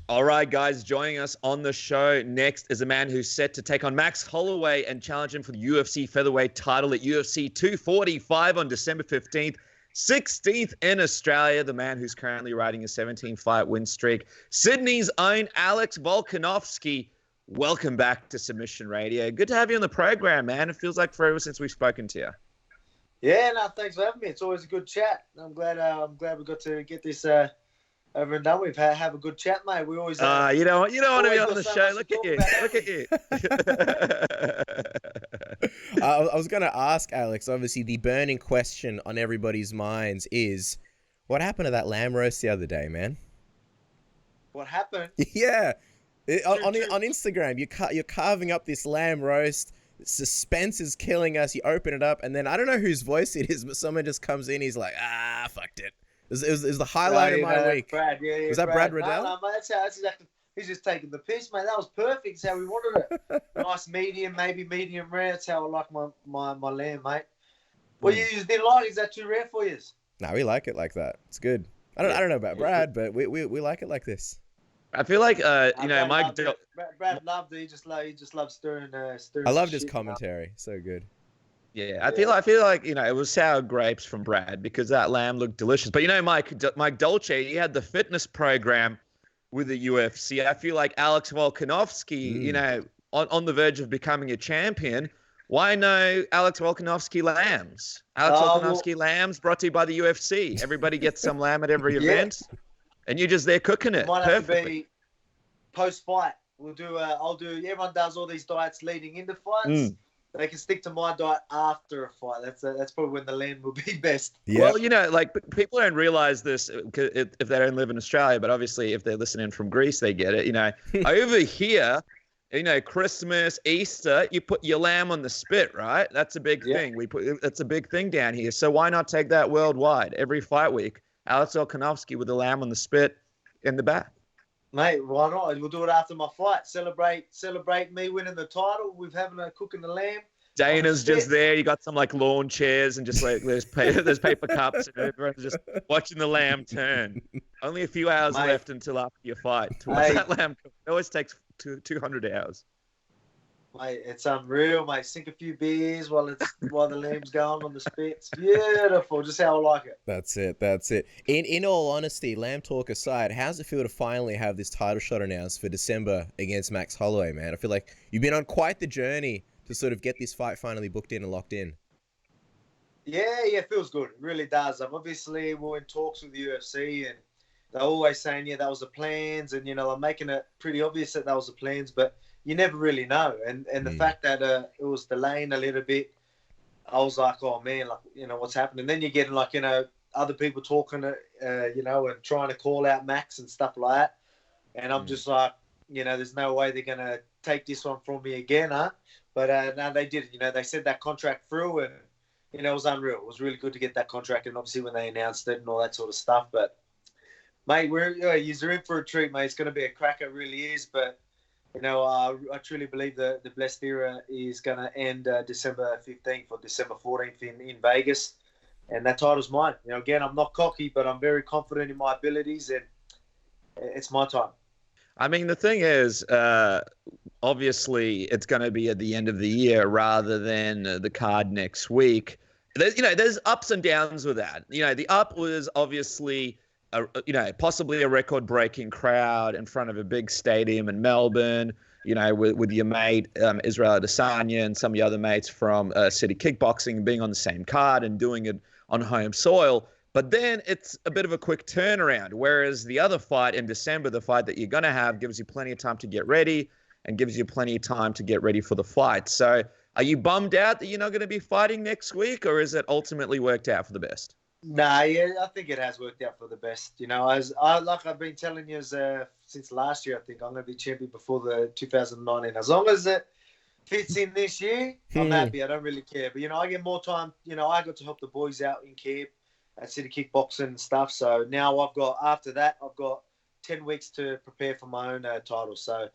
All right, guys, joining us on the show next is a man who's set to take on Max Holloway and challenge him for the UFC featherweight title at UFC 245 on December 15th. 16th in Australia, the man who's currently riding a 17-fight win streak. Sydney's own Alex Volkanovski. Welcome back to Submission Radio. Good to have you on the program, man. It feels like forever since we've spoken to you. Yeah, no, thanks for having me. It's always a good chat. I'm glad we got to get this over and done with. Have a good chat, mate. We always you don't want to be on the show. Look at you. Look at you. I was going to ask Alex, obviously the burning question on everybody's minds is, what happened to that lamb roast the other day, man? What happened? Yeah. On Instagram, you're carving up this lamb roast. Suspense is killing us. You open it up, and then I don't know whose voice it is, but someone just comes in. He's like, fucked it. It was the highlight of my week. Brad, was that Brad Riddell? No, mate, that's exactly. He's just taking the piss, mate. That was perfect. It's how we wanted it. Nice medium, maybe medium rare. That's how I like my lamb, mate. Well, you just didn't like it. Is that too rare for you? No, we like it like that. It's good. I don't know about Brad, but we like it like this. I feel like Mike. Brad loved it. He just loves stirring. I loved his commentary. So good. Yeah, I feel like it was sour grapes from Brad because that lamb looked delicious. But Mike Dolce, he had the fitness program with the UFC. I feel like Alex Volkanovski, on the verge of becoming a champion. Why no Alex Volkanovski lambs? Volkanovski lambs brought to you by the UFC. Everybody gets some lamb at every event. And you're just there cooking it. Might have to be post-fight. We'll do. I'll do. Everyone does all these diets leading into fights. They can stick to my diet after a fight. That's probably when the lamb will be best. Yep. Well, people don't realize this if they don't live in Australia, but obviously if they're listening from Greece, they get it. Over here, Christmas, Easter, you put your lamb on the spit, right? That's a big thing. That's a big thing down here. So why not take that worldwide? Every fight week, Alex Volkanovski with the lamb on the spit in the back. Mate, why not? We'll do it after my fight. Celebrate me winning the title with having a cooking the lamb. Dana's just there. You got some lawn chairs and just there's paper cups and everyone's just watching the lamb turn. Only a few hours left until after your fight. To watch that lamb cook. It always takes 200 hours. Mate, it's unreal, mate. Sink a few beers while the lamb's going on the spit. It's beautiful, just how I like it. That's it. In all honesty, lamb talk aside, how's it feel to finally have this title shot announced for December against Max Holloway, man? I feel like you've been on quite the journey to sort of get this fight finally booked in and locked in. Yeah, it feels good. It really does. Obviously, we're in talks with the UFC, and they're always saying, that was the plans, and they're making it pretty obvious that was the plans, but you never really know. And the fact that it was delaying a little bit, I was like, oh man, what's happening? And then you're getting other people talking, and trying to call out Max and stuff like that. And I'm just like, there's no way they're going to take this one from me again, huh? But no, they did it. They sent that contract through, and, it was unreal. It was really good to get that contract. And obviously when they announced it and all that sort of stuff, but mate, you're in for a treat, mate. It's going to be a cracker, it really is. But, I truly believe the blessed era is going to end December 15th or December 14th in Vegas. And that title's mine. Again, I'm not cocky, but I'm very confident in my abilities, and it's my time. I mean, the thing is, obviously, it's going to be at the end of the year rather than the card next week. There's ups and downs with that. The up was obviously possibly a record-breaking crowd in front of a big stadium in Melbourne, with your mate Israel Adesanya and some of the other mates from City Kickboxing being on the same card and doing it on home soil. But then it's a bit of a quick turnaround, whereas the other fight in December, the fight that you're going to have, gives you plenty of time to get ready and gives you plenty of time to get ready for the fight. So are you bummed out that you're not going to be fighting next week, or is it ultimately worked out for the best? Nah, yeah, I think it has worked out for the best. Like I've been telling you since last year, I think I'm going to be champion before the 2019. As long as it fits in this year, I'm happy. I don't really care. But, I get more time. I got to help the boys out in camp at City Kickboxing and stuff. So now after that, I've got 10 weeks to prepare for my own title. So,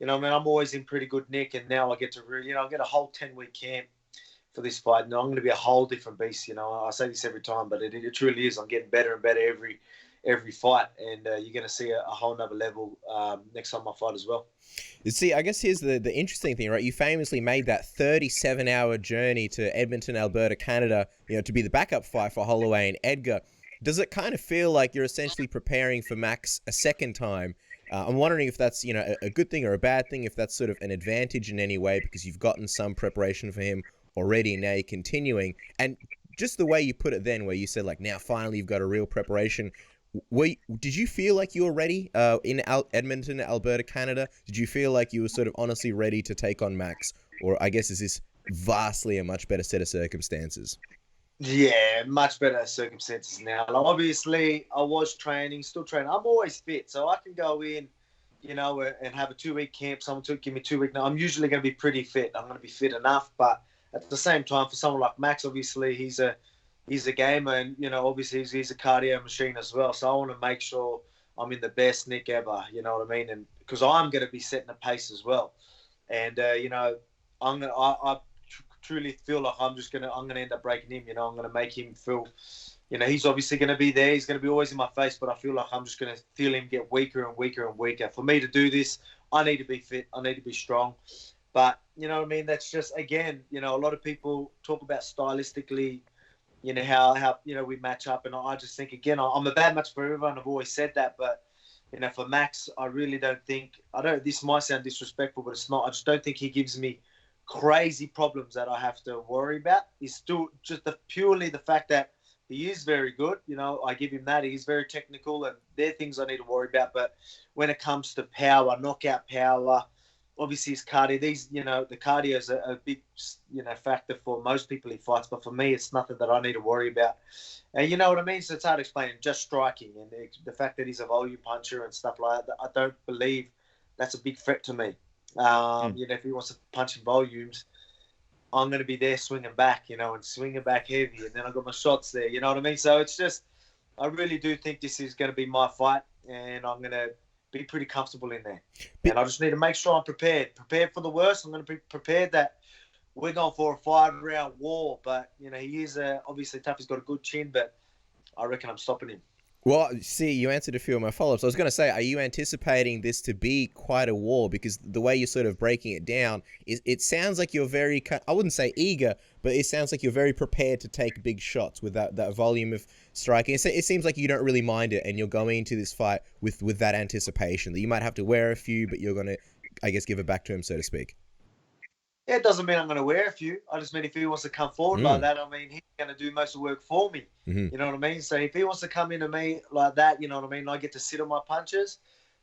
I'm always in pretty good nick. And now I get to really, I get a whole 10-week camp for this fight, and I'm going to be a whole different beast. I say this every time, but it truly is. I'm getting better and better every fight, and you're going to see a whole nother level next time I fight as well. You see, I guess here's the interesting thing, right? You famously made that 37-hour journey to Edmonton, Alberta, Canada, to be the backup fight for Holloway and Edgar. Does it kind of feel like you're essentially preparing for Max a second time? I'm wondering if that's, a good thing or a bad thing, if that's sort of an advantage in any way because you've gotten some preparation for him already, now you're continuing. And just the way you put it then, where you said, like, now finally you've got a real preparation. Did you feel like you were ready in Edmonton, Alberta, Canada? Did you feel like you were sort of honestly ready to take on Max? Or I guess is this vastly a much better set of circumstances? Yeah, much better circumstances now. Like, obviously, I was still training. I'm always fit, so I can go in, and have a 2-week camp. Someone to give me 2 weeks. Now, I'm usually going to be pretty fit. I'm going to be fit enough, but at the same time, for someone like Max, obviously, he's a gamer, and obviously he's a cardio machine as well. So I want to make sure I'm in the best nick ever. You know what I mean? And because I'm going to be setting a pace as well, and I truly feel like I'm gonna end up breaking him. I'm gonna make him feel, he's obviously gonna be there. He's gonna be always in my face, but I feel like I'm just gonna feel him get weaker and weaker and weaker. For me to do this, I need to be fit. I need to be strong. But you know what I mean? That's just, again, a lot of people talk about stylistically, how we match up, and I just think, again, I'm a bad match for everyone. I've always said that, but for Max, I really don't think. This might sound disrespectful, but it's not. I just don't think he gives me crazy problems that I have to worry about. Is still just purely the fact that he is very good. I give him that. He's very technical, and they're things I need to worry about. But when it comes to power, knockout power, obviously his cardio, the cardio is a big, factor for most people he fights. But for me, it's nothing that I need to worry about. And you know what I mean? So it's hard to explain. Just striking and the fact that he's a volume puncher and stuff like that, I don't believe that's a big threat to me. If he wants to punch in volumes, I'm going to be there swinging back, and swinging back heavy, and then I've got my shots there, you know what I mean? So it's just, I really do think this is going to be my fight, and I'm going to be pretty comfortable in there. And I just need to make sure I'm prepared for the worst. I'm going to be prepared that we're going for a 5-round war, but, he is obviously tough. He's got a good chin, but I reckon I'm stopping him. Well, see, you answered a few of my follow-ups. I was going to say, are you anticipating this to be quite a war? Because the way you're sort of breaking it down, it sounds like you're very, I wouldn't say eager, but it sounds like you're very prepared to take big shots with that volume of striking. It seems like you don't really mind it, and you're going into this fight with that anticipation that you might have to wear a few, but you're going to, I guess, give it back to him, so to speak. Yeah, it doesn't mean I'm going to wear a few. I just mean if he wants to come forward like that, he's going to do most of the work for me. Mm-hmm. You know what I mean? So if he wants to come into me like that, you know what I mean, I get to sit on my punches,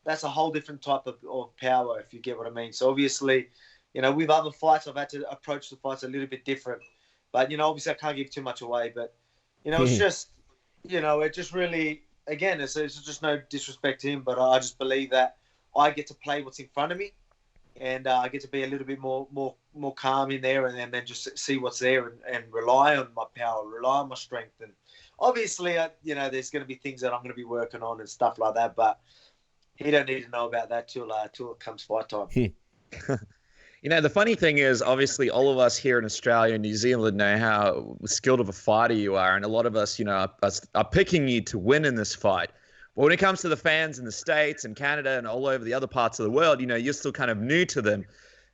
that's a whole different type of power, if you get what I mean. So obviously, with other fights, I've had to approach the fights a little bit different. But, obviously I can't give too much away. But, it's just, it just really, again, it's just no disrespect to him, but I just believe that I get to play what's in front of me. And I get to be a little bit more calm in there, and then just see what's there and rely on my power, rely on my strength. And obviously, there's going to be things that I'm going to be working on and stuff like that. But he don't need to know about that till it comes fight time. The funny thing is, obviously, all of us here in Australia and New Zealand know how skilled of a fighter you are, and a lot of us, are picking you to win in this fight. But when it comes to the fans in the States and Canada and all over the other parts of the world, you're still kind of new to them.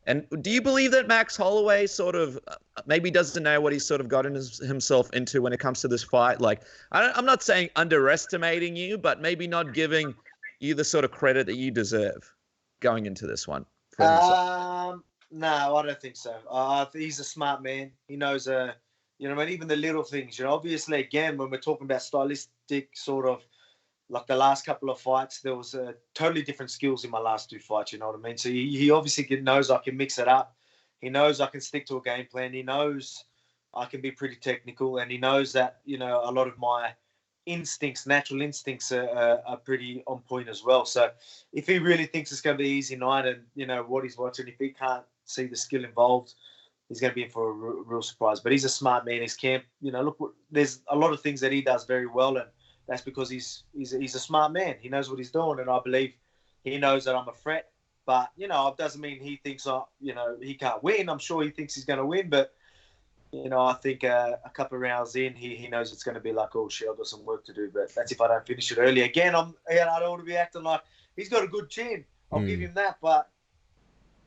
And do you believe that Max Holloway sort of maybe doesn't know what he's sort of gotten himself into when it comes to this fight? Like, I'm not saying underestimating you, but maybe not giving you the sort of credit that you deserve going into this one? No, I don't think so. He's a smart man. He knows, even the little things. Obviously, again, when we're talking about stylistic sort of, like the last couple of fights, there was totally different skills in my last 2 fights, you know what I mean? So he obviously knows I can mix it up. He knows I can stick to a game plan. He knows I can be pretty technical, and he knows that, a lot of my natural instincts are pretty on point as well. So if he really thinks it's going to be an easy night and, what he's watching, if he can't see the skill involved, he's going to be in for a real surprise. But he's a smart man. His camp, there's a lot of things that he does very well, and that's because he's a smart man. He knows what he's doing, and I believe he knows that I'm a threat. But, it doesn't mean he thinks, he can't win. I'm sure he thinks he's going to win. But I think a couple of rounds in, he knows it's going to be like, oh shit, I've got some work to do. But that's if I don't finish it early. Again, I don't want to be acting like he's got a good chin. I'll give him that. But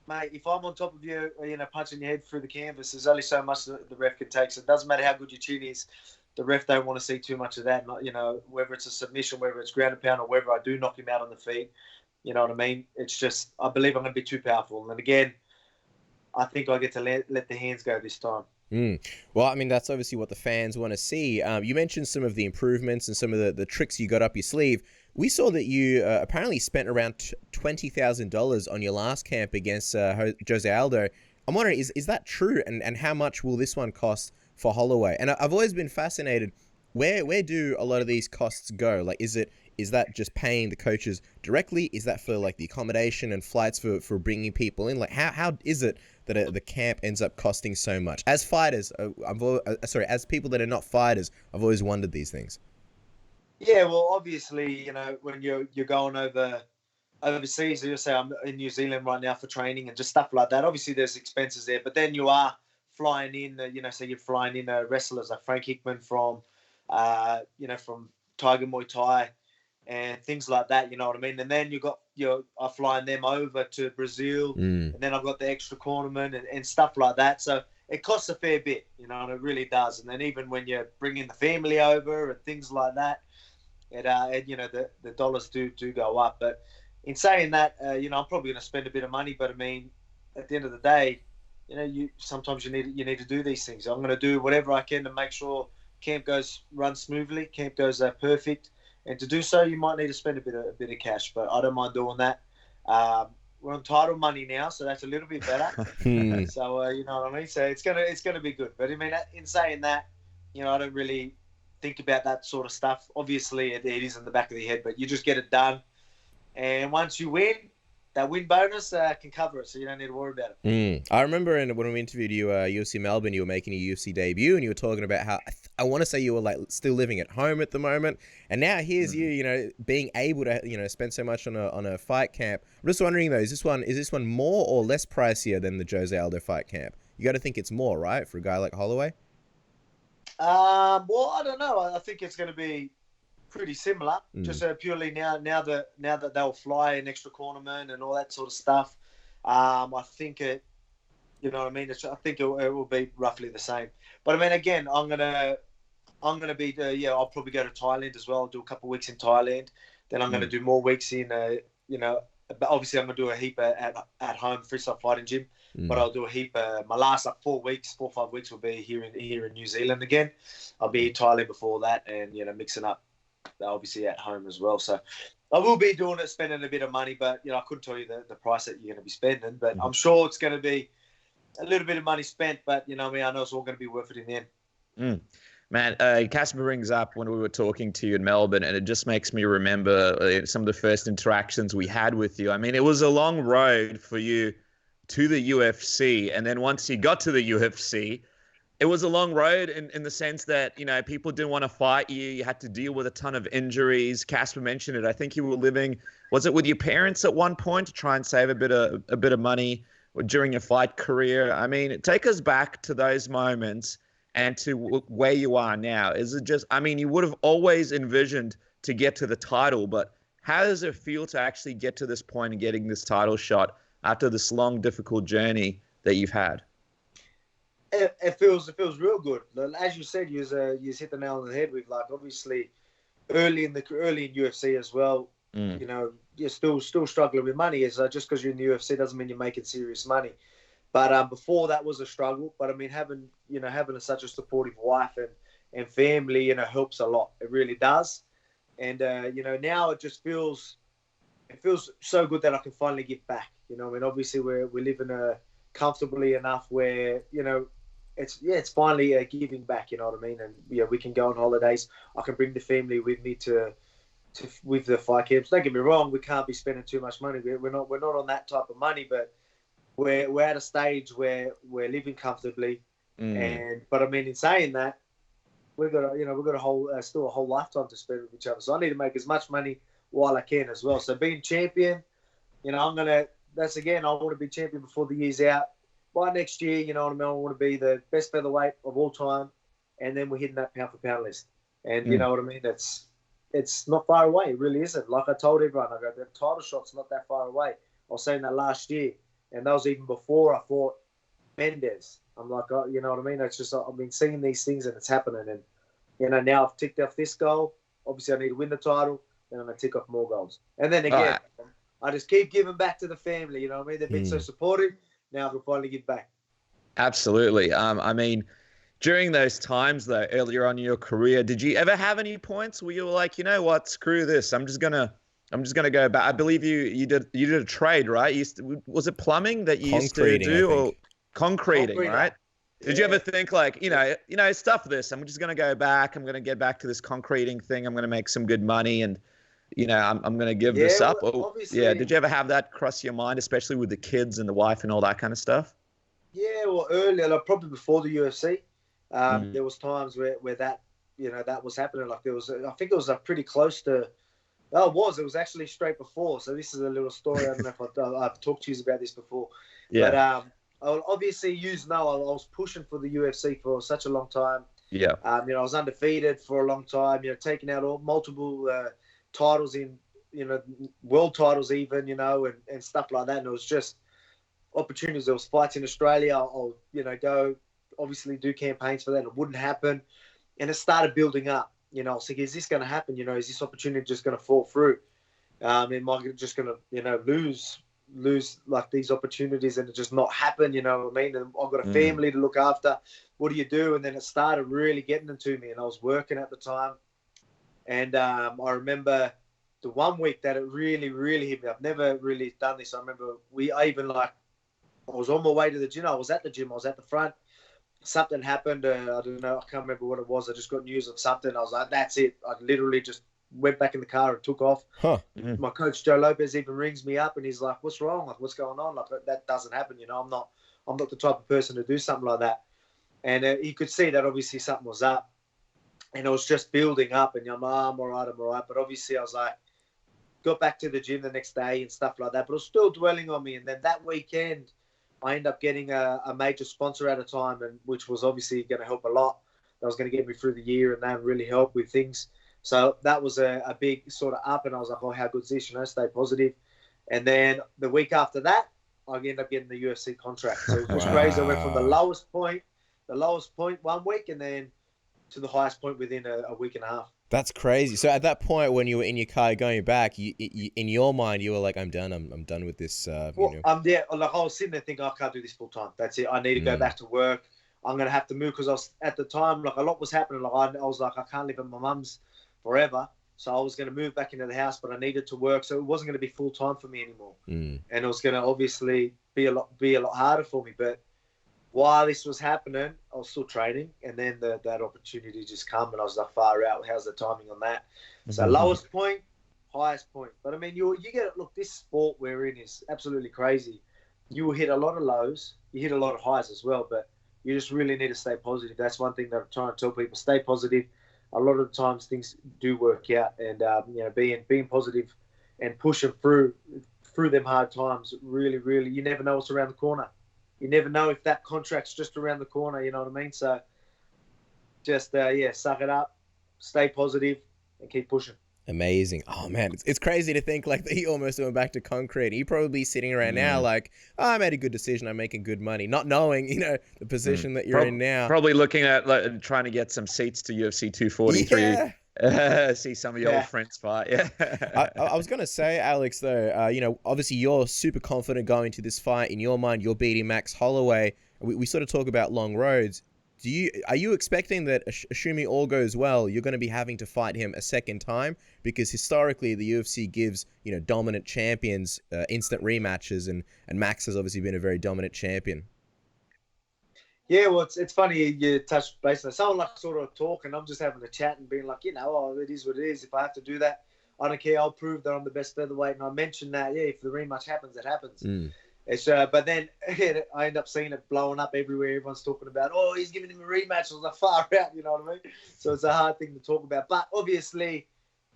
mate, if I'm on top of you, punching your head through the canvas, there's only so much that the ref can take. So it doesn't matter how good your chin is. The ref don't want to see too much of that. Whether it's a submission, whether it's ground and pound, or whether I do knock him out on the feet. You know what I mean? It's just, I believe I'm going to be too powerful. And again, I think I get to let the hands go this time. Well, I mean, that's obviously what the fans want to see. You mentioned some of the improvements and some of the tricks you got up your sleeve. We saw that you apparently spent around $20,000 on your last camp against Jose Aldo. I'm wondering, is that true? And how much will this one cost for Holloway? And I've always been fascinated, where do a lot of these costs go? Like, is that just paying the coaches directly? Is that for like the accommodation and flights for bringing people in? Like, how is it that the camp ends up costing so much? As fighters, as people that are not fighters, I've always wondered these things. Yeah, well, obviously, when you're going overseas, you say I'm in New Zealand right now for training and just stuff like that. Obviously, there's expenses there, but then you are flying in, say you're flying in wrestlers like Frank Hickman from Tiger Muay Thai and things like that, you know what I mean? And then I'm flying them over to Brazil, and then I've got the extra cornerman and stuff like that. So it costs a fair bit, and it really does. And then even when you're bringing the family over and things like that, the dollars do go up. But in saying that, I'm probably going to spend a bit of money. But I mean, at the end of the day, sometimes you need to do these things. I'm going to do whatever I can to make sure camp runs smoothly, camp goes perfect. And to do so, you might need to spend a bit of cash, but I don't mind doing that. We're on title money now, so that's a little bit better. So you know what I mean. So it's gonna be good. But I mean, in saying that, I don't really think about that sort of stuff. Obviously, it is in the back of the head, but you just get it done. And once you win, that win bonus can cover it, so you don't need to worry about it. I remember when we interviewed you, UFC Melbourne, you were making a UFC debut, and you were talking about how I want to say you were like still living at home at the moment, and now here's you, being able to spend so much on a fight camp. I'm just wondering though, is this one more or less pricier than the Jose Aldo fight camp? You got to think it's more, right, for a guy like Holloway? Well, I don't know. I think it's going to be pretty similar, just purely now that they'll fly an extra cornerman and all that sort of stuff. I think it, you know what I mean. I think it will be roughly the same. But I mean, again, I'm gonna be I'll probably go to Thailand as well. I'll do a couple of weeks in Thailand. Then I'm gonna do more weeks in But obviously, I'm gonna do a heap at home freestyle fighting gym. But I'll do a heap. My last 4 or 5 weeks will be here in New Zealand again. I'll be in Thailand before that, and mixing up. Obviously at home as well, so I will be spending a bit of money, but I couldn't tell you the price that you're going to be spending, but I'm sure it's going to be a little bit of money spent, but I know it's all going to be worth it in the end. Man, Casper brings up when we were talking to you in Melbourne, and it just makes me remember some of the first interactions we had with you. I mean, it was a long road for you to the UFC, and then once you got to the UFC, it was a long road in the sense that, people didn't want to fight you. You had to deal with a ton of injuries. Casper mentioned it. I think you were living, was it with your parents at one point to try and save a bit of money during your fight career? I mean, take us back to those moments and to where you are now. Is it just, I mean, you would have always envisioned to get to the title, but how does it feel to actually get to this point and getting this title shot after this long, difficult journey that you've had? It feels real good. As you said, you hit the nail on the head with, like, obviously early in UFC as well. You're still struggling with money. Is just because you're in the UFC doesn't mean you're making serious money. But before that was a struggle. But I mean, having such a supportive wife and family, helps a lot. It really does. And now it just feels so good that I can finally give back. I mean, obviously we're living comfortably enough where it's finally giving back. You know what I mean? And we can go on holidays. I can bring the family with me with the fight camps. Don't get me wrong, we can't be spending too much money. We're not on that type of money, but we're at a stage where we're living comfortably. But I mean, in saying that, we've got still a whole lifetime to spend with each other. So I need to make as much money while I can as well. So being champion, I want to be champion before the year's out. by next year, you know what I mean, I want to be the best featherweight of all time, and then we're hitting that pound for pound list. And you know what I mean? It's not far away. It really isn't. Like I told everyone, I go, the title shot's not that far away. I was saying that last year, and that was even before I fought Mendes. I'm like, oh, you know what I mean? It's just, I've been seeing these things and it's happening. And, you know, now I've ticked off this goal. Obviously, I need to win the title. Then I'm going to tick off more goals. And then again, I just keep giving back to the family. You know what I mean? They've been so supportive. Now I can finally give back. Absolutely. I mean, during those times, though, earlier on in your career, did you ever have any points where you were like, you know what, screw this. I'm just gonna go back. I believe you did a trade, right? Was it plumbing that you used to do, or concreting, right? Yeah. Did you ever think like, you know, stuff this. I'm just gonna go back. I'm gonna get back to this concreting thing. I'm gonna make some good money, and you know, I'm gonna give this up. Yeah. Did you ever have that cross your mind, especially with the kids and the wife and all that kind of stuff? Yeah, well, earlier, like probably before the UFC, there was times where that, you know, that was happening. Like there was, I think it was pretty close to. Oh, it was actually straight before. So this is a little story. I don't know if I've talked to you about this before. Yeah. But obviously, you know, I was pushing for the UFC for such a long time. Yeah. You know, I was undefeated for a long time. You know, taking out multiple titles in, you know, world titles even, you know, and stuff like that. And it was just opportunities. There was fights in Australia. I'll you know, go obviously do campaigns for that. It wouldn't happen, and it started building up. You know, I was thinking, is this going to happen? You know, is this opportunity just going to fall through? Am I just going to, you know, lose like these opportunities and it just not happen? You know what I mean? And I've got a family to look after. What do you do? And then it started really getting into me, and I was working at the time. And I remember the 1 week that it really, really hit me. I've never really done this. I remember I was on my way to the gym. I was at the gym. I was at the front. Something happened. I don't know. I can't remember what it was. I just got news of something. I was like, that's it. I literally just went back in the car and took off. My coach, Joe Lopez, even rings me up and he's like, what's wrong? Like, what's going on? Like, that doesn't happen. You know, I'm not the type of person to do something like that. And he could see that obviously something was up. And it was just building up. And I'm like, I'm all right. But obviously I was like, got back to the gym the next day and stuff like that. But it was still dwelling on me. And then that weekend, I ended up getting a major sponsor at a time, and which was obviously going to help a lot. That was going to get me through the year, and that really helped with things. So that was a big sort of up, and I was like, oh, how good is this? You know, stay positive. And then the week after that, I ended up getting the UFC contract. So it was crazy. I went from the lowest point 1 week, and then to the highest point within a week and a half. That's crazy. So at that point, when you were in your car going back, you in your mind, you were like, "I'm done. I'm done with this." Well, you know. Yeah. Like I was sitting there thinking, I can't do this full time. That's it. I need to go back to work. I'm gonna have to move because I was at the time like a lot was happening. Like I was like, I can't live at my mum's forever. So I was gonna move back into the house, but I needed to work, so it wasn't gonna be full time for me anymore. And it was gonna obviously be a lot harder for me. But while this was happening, I was still training, and then that opportunity just come, and I was like, far out. How's the timing on that? So lowest point, highest point. But I mean, you get look. This sport we're in is absolutely crazy. You will hit a lot of lows, you hit a lot of highs as well, but you just really need to stay positive. That's one thing that I'm trying to tell people: stay positive. A lot of the times things do work out, and you know, being positive and pushing through them hard times. Really, really, you never know what's around the corner. You never know if that contract's just around the corner, you know what I mean? So just, suck it up, stay positive, and keep pushing. Amazing. Oh, man, it's crazy to think like that he almost went back to concrete. You're probably sitting around now like, oh, I made a good decision. I'm making good money. Not knowing, you know, the position that you're in now. Probably looking at like, trying to get some seats to UFC 243. Yeah. See some of your old friends fight. Yeah. I was going to say, Alex, though, you know, obviously you're super confident going to this fight. In your mind, you're beating Max Holloway. We sort of talk about long roads. Are you expecting that, assuming all goes well, you're going to be having to fight him a second time? Because historically, the UFC gives, you know, dominant champions instant rematches, and Max has obviously been a very dominant champion. Yeah, well, it's funny you touched base on someone like sort of talking. I'm just having a chat and being like, you know, oh, it is what it is. If I have to do that, I don't care. I'll prove that I'm the best featherweight. And I mentioned that, yeah, if the rematch happens, it happens. It's but then I end up seeing it blowing up everywhere. Everyone's talking about, oh, he's giving him a rematch. I was like, far out, you know what I mean? So it's a hard thing to talk about. But obviously,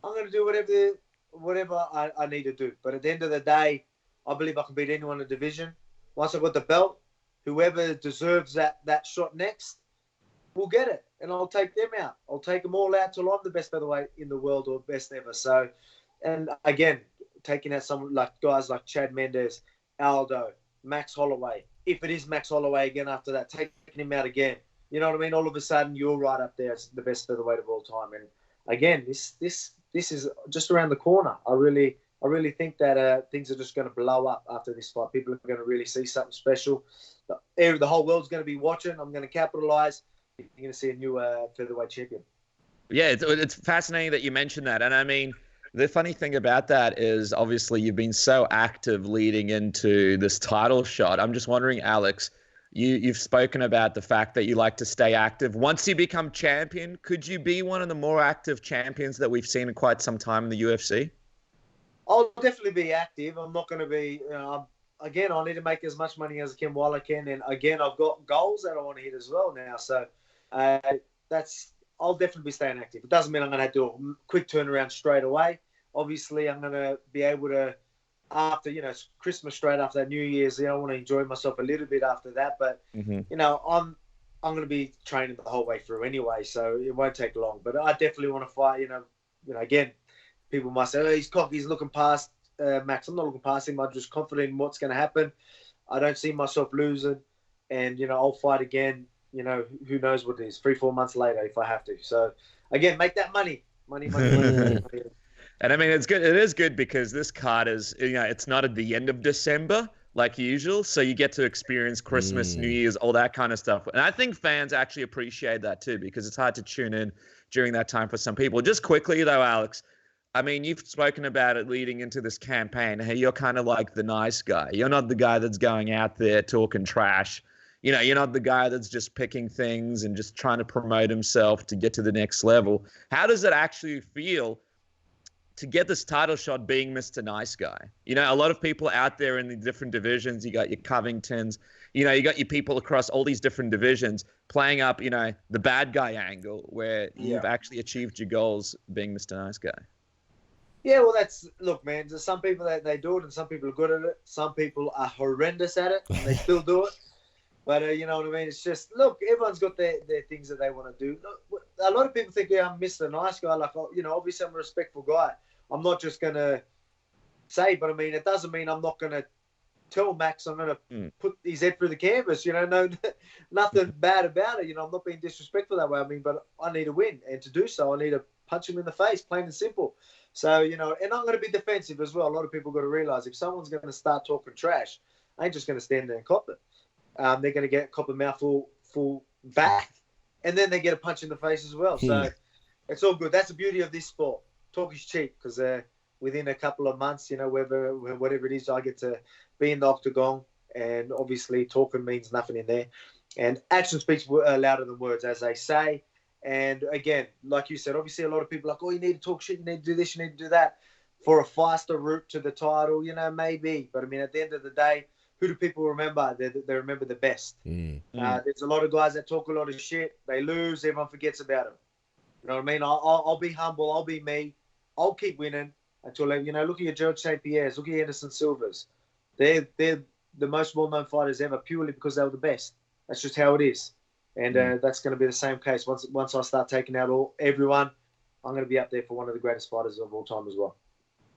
I'm going to do whatever I need to do. But at the end of the day, I believe I can beat anyone in the division. Once I've got the belt, whoever deserves that shot next will get it, and I'll take them out. I'll take them all out till I'm the best featherweight in the world or best ever. So, and again, taking out some like guys like Chad Mendes, Aldo, Max Holloway. If it is Max Holloway again after that, taking him out again. You know what I mean? All of a sudden, you're right up there as the best featherweight of all time. And again, this is just around the corner. I really think that things are just going to blow up after this fight. People are going to really see something special. The whole world's going to be watching. I'm going to capitalize. You're going to see a new featherweight champion. Yeah, it's fascinating that you mentioned that. And I mean, the funny thing about that is obviously you've been so active leading into this title shot. I'm just wondering, Alex, you've spoken about the fact that you like to stay active. Once you become champion, could you be one of the more active champions that we've seen in quite some time in the UFC? I'll definitely be active. I'm not going to be, again, I need to make as much money as I can while I can. And again, I've got goals that I want to hit as well now. So I'll definitely be staying active. It doesn't mean I'm going to do a quick turnaround straight away. Obviously, I'm going to be able to, after, Christmas, straight after that, New Year's, I want to enjoy myself a little bit after that. But, I'm going to be training the whole way through anyway, so it won't take long. But I definitely want to fight, again, people might say, oh, he's cocky, he's looking past Max. I'm not looking past him. I'm just confident in what's going to happen. I don't see myself losing. And, I'll fight again, who knows what it is, 3-4 months later if I have to. So, again, make that money. Money. And I mean, it's good. It is good because this card is, it's not at the end of December like usual. So you get to experience Christmas, New Year's, all that kind of stuff. And I think fans actually appreciate that too, because it's hard to tune in during that time for some people. Just quickly though, Alex, I mean, you've spoken about it leading into this campaign. Hey, you're kind of like the nice guy. You're not the guy that's going out there talking trash. You're not the guy that's just picking things and just trying to promote himself to get to the next level. How does it actually feel to get this title shot being Mr. Nice Guy? A lot of people out there in the different divisions, you got your Covingtons, you got your people across all these different divisions playing up, the bad guy angle where you've actually achieved your goals being Mr. Nice Guy. Yeah, well, look, man, there's some people that they do it and some people are good at it. Some people are horrendous at it and they still do it. But you know what I mean? It's just, look, everyone's got their things that they want to do. Look, a lot of people think, I'm Mr. Nice Guy. Like, obviously I'm a respectful guy. I'm not just going to say, but I mean, it doesn't mean I'm not going to tell Max I'm going to put his head through the canvas. No, nothing bad about it. I'm not being disrespectful that way. I mean, but I need to win. And to do so, I need to punch him in the face, plain and simple. So, and I'm going to be defensive as well. A lot of people got to realize if someone's going to start talking trash, I ain't just going to stand there and cop it. They're going to cop a mouthful full back, and then they get a punch in the face as well. So it's all good. That's the beauty of this sport. Talk is cheap because within a couple of months, whatever it is, I get to be in the octagon, and obviously talking means nothing in there. And action speaks louder than words, as they say. And again, like you said, obviously a lot of people are like, oh, you need to talk shit, you need to do this, you need to do that for a faster route to the title, maybe. But I mean, at the end of the day, who do people remember? They remember the best. There's a lot of guys that talk a lot of shit. They lose. Everyone forgets about them. You know what I mean? I'll be humble. I'll be me. I'll keep winning until, look at your George St. Pierre's. Look at your Anderson Silvers. They're the most well-known fighters ever purely because they were the best. That's just how it is. And that's going to be the same case. Once I start taking out everyone, I'm going to be up there for one of the greatest fighters of all time as well.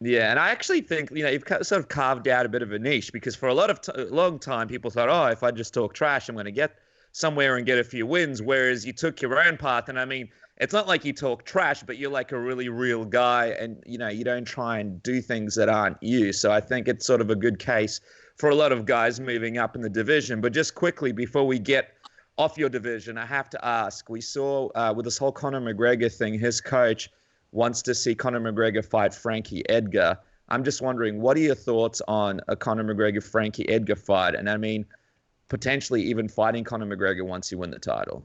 Yeah, and I actually think, you've sort of carved out a bit of a niche because for a long time, people thought, oh, if I just talk trash, I'm going to get somewhere and get a few wins, whereas you took your own path. And I mean, it's not like you talk trash, but you're like a really real guy and, you don't try and do things that aren't you. So I think it's sort of a good case for a lot of guys moving up in the division. But just quickly, before we get off your division, I have to ask, we saw with this whole Conor McGregor thing, his coach wants to see Conor McGregor fight Frankie Edgar. I'm just wondering, what are your thoughts on a Conor McGregor-Frankie Edgar fight? And I mean, potentially even fighting Conor McGregor once you win the title.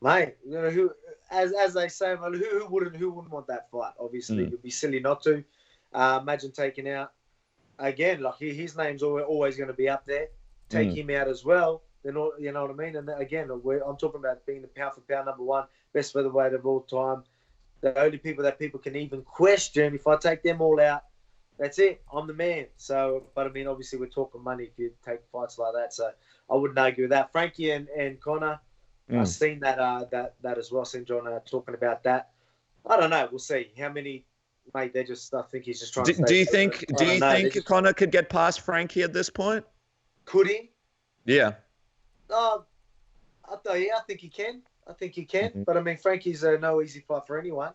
Mate, who, as they say, who wouldn't want that fight? Obviously, it'd be silly not to. Imagine taking out, again, like his name's always going to be up there. Take him out as well. Then, you know what I mean? And again, I'm talking about being the pound-for-pound number one, best featherweight of all time. The only people that people can even question, if I take them all out, That's it. I'm the man. So, but I mean, obviously, we're talking money if you take fights like that. So, I wouldn't argue with that. Frankie and Connor, I've seen that as well. I've seen John talking about that. I don't know. We'll see how many. Mate, I think he's just trying to. Do you think Conor could get past Frankie at this point? Could he? Yeah. I think he can. But I mean, Frankie's no easy fight for anyone.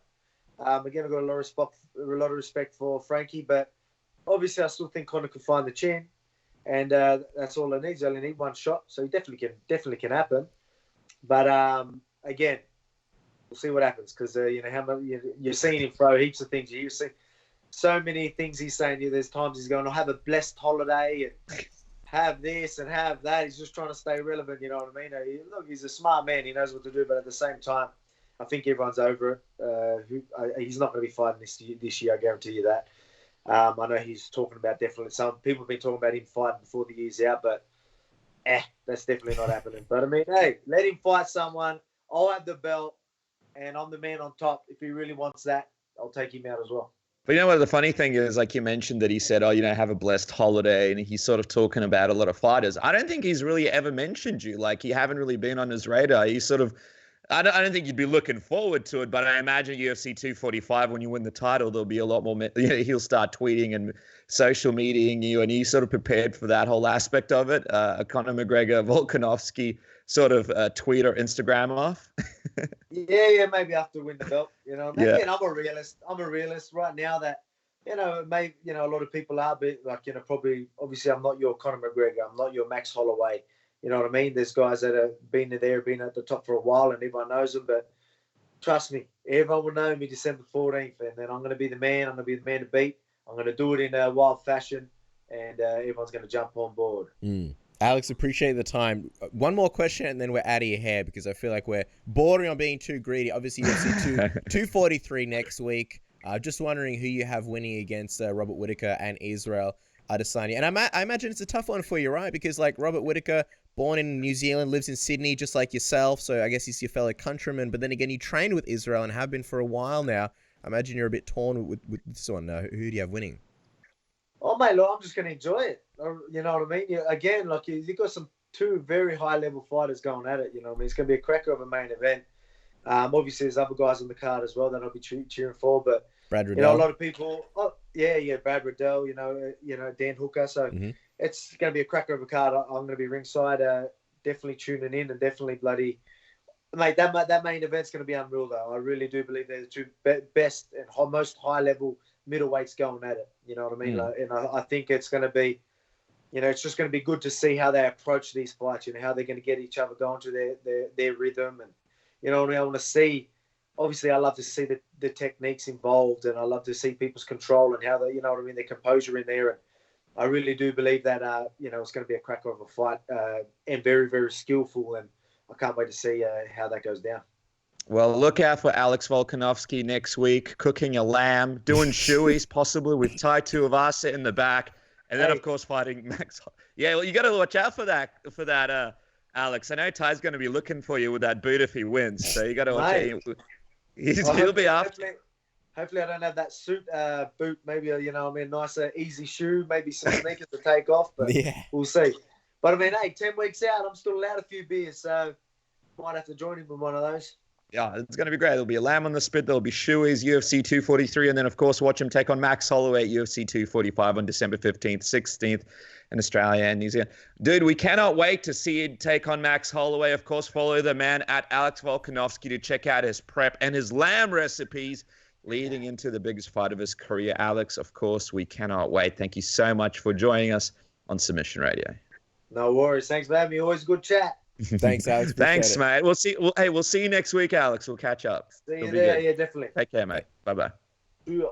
Again, I've got a lot of respect for Frankie, but obviously, I still think Conor could find the chin, and that's all it needs. You only need one shot, so he definitely can happen. But again, we'll see what happens because how much you're seeing him throw heaps of things. You see so many things he's saying. There's times he's going, "I'll have a blessed holiday and have this and have that." He's just trying to stay relevant. You know what I mean? Look, he's a smart man. He knows what to do, but at the same time, I think everyone's over it. He's not going to be fighting this year. I guarantee you that. I know he's talking about definitely. Some people have been talking about him fighting before the year's out, but that's definitely not happening. But I mean, hey, let him fight someone. I'll have the belt, and I'm the man on top. If he really wants that, I'll take him out as well. But you know what the funny thing is, like you mentioned that he said, have a blessed holiday, and he's sort of talking about a lot of fighters. I don't think he's really ever mentioned you. Like, you haven't really been on his radar. He's sort of, I don't think you'd be looking forward to it, but I imagine UFC 245, when you win the title, there'll be a lot more, he'll start tweeting and social mediaing you, and he's sort of prepared for that whole aspect of it. Conor McGregor, Volkanovski sort of tweet or Instagram off. Yeah, maybe after win the belt. Again, I'm a realist right now that, maybe, a lot of people are, but probably, obviously I'm not your Conor McGregor. I'm not your Max Holloway. You know what I mean? There's guys that have been at the top for a while and everyone knows them, but trust me, everyone will know me December 14th, and then I'm going to be the man. I'm going to be the man to beat. I'm going to do it in a wild fashion, and everyone's going to jump on board. Alex, appreciate the time. One more question, and then we're out of your hair because I feel like we're bordering on being too greedy. Obviously, UFC 243 next week. Just wondering who you have winning against Robert Whittaker and Israel Adesanya. And I imagine it's a tough one for you, right? Because like Robert Whittaker, born in New Zealand, lives in Sydney, just like yourself. So I guess he's your fellow countryman. But then again, you trained with Israel and have been for a while now. I imagine you're a bit torn with this one. Who do you have winning? Oh, mate, look, I'm just going to enjoy it. You know what I mean? Again, like you've got two very high-level fighters going at it. You know what I mean? It's going to be a cracker of a main event. Obviously, there's other guys on the card as well that I'll be cheering for. But Brad Riddell. A lot of people. Oh, yeah, Brad Riddell. Dan Hooker. So it's going to be a cracker of a card. I'm going to be ringside, definitely tuning in and definitely bloody. Mate, that main event's going to be unreal, though. I really do believe they're the two best and most high-level middleweights going at it. You know what I mean? And I think it's going to be, it's just going to be good to see how they approach these fights. How they're going to get each other going to their rhythm, and I want to see. Obviously, I love to see the techniques involved, and I love to see people's control and how they, their composure in there. And I really do believe that it's going to be a cracker of a fight and very, very skillful. And I can't wait to see how that goes down. Well, look out for Alex Volkanovski next week, cooking a lamb, doing shoeys possibly with Tai Tuivasa in the back, and then, of course, fighting Max. Yeah, well, you got to watch out for that, Alex. I know Ty's going to be looking for you with that boot if he wins, so you got to watch out. He'll be after. Hopefully, I don't have that suit boot. Maybe, nicer, easy shoe, maybe some sneakers to take off, but we'll see. But, I mean, hey, 10 weeks out, I'm still allowed a few beers, so might have to join him with one of those. Yeah, it's going to be great. There'll be a lamb on the spit. There'll be shoeys, UFC 243, and then, of course, watch him take on Max Holloway at UFC 245 on December 15th, 16th in Australia and New Zealand. Dude, we cannot wait to see you take on Max Holloway. Of course, follow the man at Alex Volkanovski to check out his prep and his lamb recipes leading into the biggest fight of his career. Alex, of course, we cannot wait. Thank you so much for joining us on Submission Radio. No worries. Thanks for having me. Always good chat. Thanks, Alex. Thanks, mate. We'll see. We'll see you next week, Alex. We'll catch up. See you there. Yeah, definitely. Take care, mate. Bye-bye. Yeah.